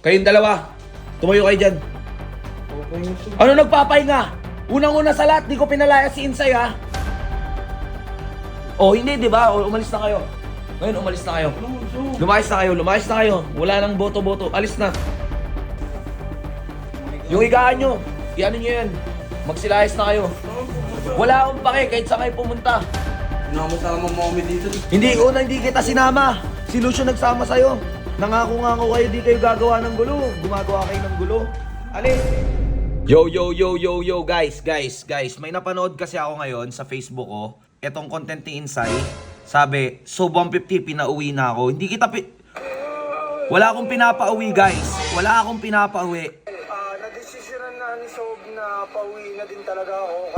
Kayong dalawa, tumayo kayo dyan. Ano nagpapahinga? Unang-una sa lahat, di ko pinalaya si Insay ha. Oh, hindi, di ba? O, umalis na kayo. Ngayon, umalis na kayo. Lumayas na kayo, lumayas na kayo. Wala nang boto-boto. Alis na. Yung higaan nyo, iano nyo yan. Magsilayas na kayo. Wala akong pake kahit saan kayo pumunta. Namasama mo kami dito. Hindi kita sinama. Si Lucio nagsama sa'yo. Nangako kayo di kayo gagawa ng gulo. Gumagawa kayo ng gulo. Alis. Yo, guys. May napanood kasi ako ngayon sa Facebook ko. Etong content ni Insay. Sabi, so 150 pinauwi na ako. Wala akong pinapauwi, guys. Wala akong pinapauwi. Nadesisyonan na ni Sob na pauwi na din talaga ako.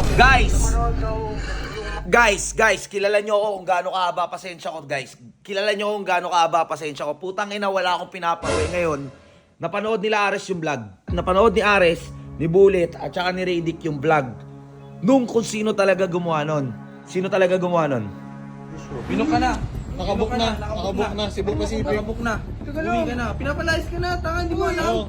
Guys, kilala nyo ako kung gaano kahaba pasensya ko, guys. Kilala nyo kung gaano kahaba pasensya ko. Putang ina, wala akong pinapauwi ngayon. Napanood nila Ares yung vlog. Napanood ni Ares, ni Bullet, at saka ni Radic yung vlog. Nung kung sino talaga gumawa nun. Sino talaga gumawa nun? Binok ka na. Nakabook na. Cebu Pacific. Nakabook na. Uwi ka na. Pinapalayas ka na. Tanga, hindi mo alam.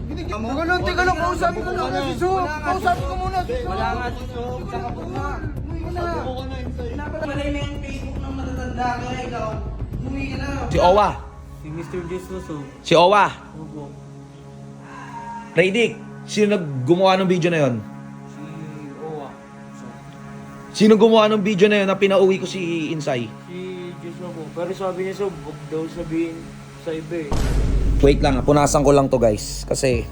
Teka lang, kausapin ko muna si Sob. Kausapin ko muna si Sob. Wala nga si Sob. Saka po na. Uwi ka na. Pinapalay na yung Facebook ng matatanda ka. Ikaw. Uwi ka na. Si Owa. Si Mr. Jesus. Si Owa. Opo. Radic, sino gumawa ng video na yon? Si Owa. Sino gumawa ng video na yun na pinauwi ko si Insay? Si Jesus na po. Pero sabi niya Sob, huwag daw sabihin sa iba eh. Wait lang, punasan ko lang to guys. Kasi,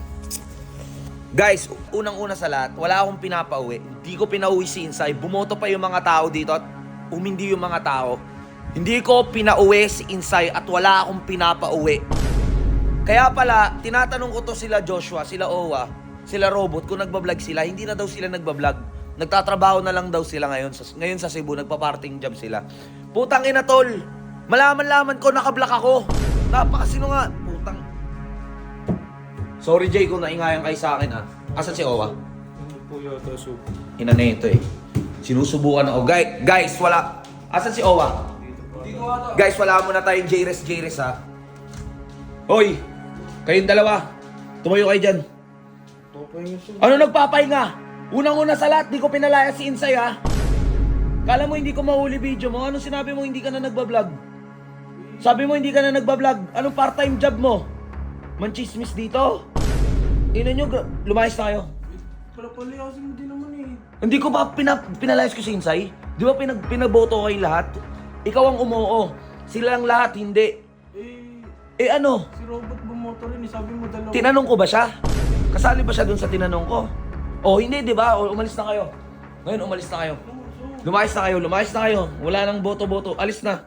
guys, unang-una sa lahat, wala akong pinapauwi. Hindi ko pinauwi si Insay. Bumoto pa yung mga tao dito at umindi yung mga tao. Hindi ko pinauwi si Insay at wala akong pinapauwi. Kaya pala, tinatanong ko to sila Joshua, sila Owa, sila Robot, kung nagbablog sila, hindi na daw sila nagbablog. Nagtatrabaho na lang daw sila ngayon sa Cebu, nagpa-parting job sila. Putang ina tol, malaman-laman ko nakablock ako. Napakasino nga, putang. Sorry Jay kung naingayan kayo sa akin ha. Asan si Owa? Hindi po yata Sob. Ina na ito eh. Sinusubukan ako. Guys, wala. Asan si Owa? Guys, wala muna tayong J-Res ha. Hoy, kayong dalawa, tumayo kayo dyan. Ano nagpapahinga? Unang-una sa lahat, di ko pinalaya si Insay ha. Kala mo hindi ko mahuli video mo? Anong sinabi mo hindi ka na nagbablog? Sabi mo hindi ka na nagbablog. Anong part-time job mo? Manchismis dito? Ina nyo, lumayas na kayo. Palayasin mo din naman eh. Hindi ko ba pinalayas ko si Insay? Di ba pinaboto kayo lahat? Ikaw ang umuo. Sila lang lahat, hindi. Eh ano? Si Robot bumoto rin eh. Sabi mo dalawa. Tinanong ko ba siya? Kasali ba siya dun sa tinanong ko? O hindi, di ba? O, umalis na kayo. Ngayon, umalis na kayo. Lumayas na kayo. Wala nang boto-boto. Alis na.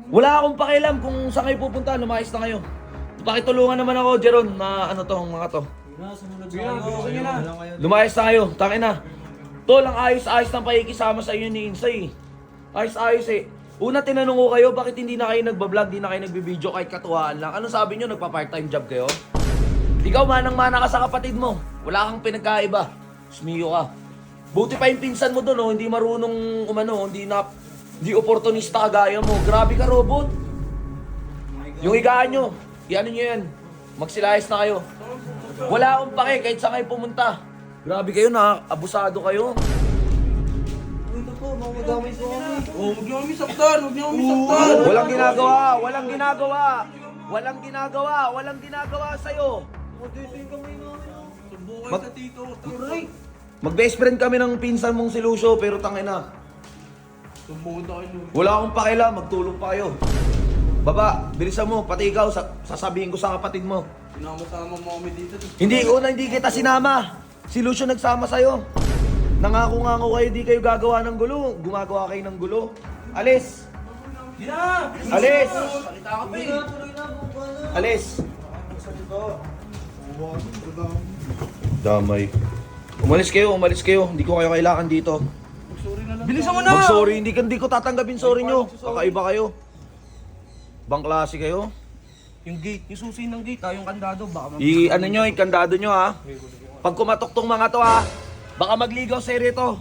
Wala akong pakialam kung saan kayo pupunta. Lumayas na kayo. Pakitulungan naman ako, Jeron, na ano to, mga to. Sige na. Lumayas na kayo. Tangin na. Tol, ang ayos-ayos ng pakikisama sa inyo ni Insay. Ayos-ayos eh. Una, tinanong ko kayo, bakit hindi na kayo nagbablog, hindi na kayo nagbibideo kahit katuwaan lang? Anong sabi nyo, nagpa-part-time job kayo? Ikaw, manang-mana ka sa kapatid mo. Wala kang pinagkaiba. Smiyo ka. Buti pa yung pinsan mo doon, oh, hindi marunong umano, hindi oportunista kagaya mo. Grabe ka, Robot. Yung higaan nyo, iano nyo yan. Magsilayas na kayo. Wala akong pake kahit saan kayo pumunta. Grabe kayo, abusado kayo. Huwag niyo kami saktan. Walang ginagawa sa'yo. Subukan sa tito. Turay. Mag-best friend kami ng pinsan mong si Lucio, pero tangina. Subukan tayo. Wala akong pakila, magtulong pa kayo. Baba, bilisan mo, pati ikaw, sasabihin ko sa kapatid mo. Pinamasama mo kami dito. Hindi kita sinama. Si Lucio nagsama sa'yo. Nangako kayo, di kayo gagawa ng gulo. Gumagawa kayo ng gulo. Alis! Alis! Salita ka pa eh. Alis! Damay. Umalis kayo. Hindi ko kayo kailangan dito. Bilisan mo na. Mag-sorry, hindi ko tatanggapin sorry nyo. Kakaiba kayo. Bang klase kayo. Yung gate, yung susi ng gate yung kandado. Baka Ikandado nyo ha. Pag kumatok tong mga to ha, baka magligaw seri to.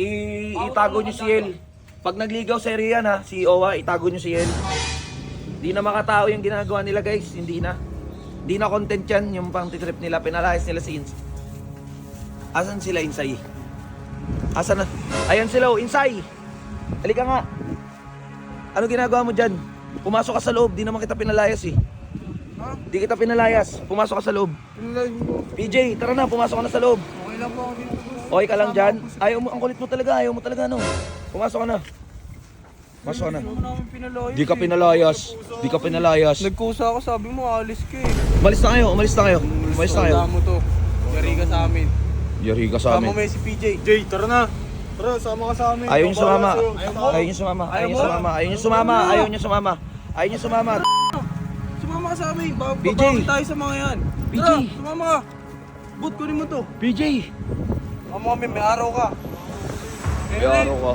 Itago nyo si El. Pag nagligaw seri yan ha, si Owa, itago nyo si El. Di na makatao yung ginagawa nila guys, hindi na. Di na content yan, yung pang titrip nila. Pinalayas nila si Insay. Asan sila, Insay? Asan na? Ayan sila, oh, Insay! Halika nga. Ano ginagawa mo dyan? Pumasok ka sa loob, di naman kita pinalayas eh. Ha? Di kita pinalayas, pumasok ka sa loob. Pinalayo mo. PJ, tara na, pumasok ka na sa loob. Okay lang po ako dito. Okay ka lang dyan? Ayaw mo, ang kulit mo talaga, ayaw mo talaga, no? Pumasok ka na. Pumasok ka na. Hindi mo namin pinalayas. Di ka pinalayas. Di ka pinalayas. Nagkusa ako, sabi mo, alis ka eh. Umalis na kayo, umalis na kayo. Umalis na kayo. Tanda mo to. Yari ka sa amin. Yari ka sa Sama mo amin. si PJ. Jay, tara na. Tara, sama ka sa amin. Ayaw niyo sumama. Ayaw Ayaw niyo sumama. Ayaw niyo sumama. Ayaw niyo sumama. Ayaw niyo sumama. Ayaw niyo sumama. Sumama ka sa amin. PJ. Babawi tayo sa mga yan. PJ. Tara, sumama ka. Boot, kunin mo to. PJ. Sumama kami, may araw ka. May araw ka.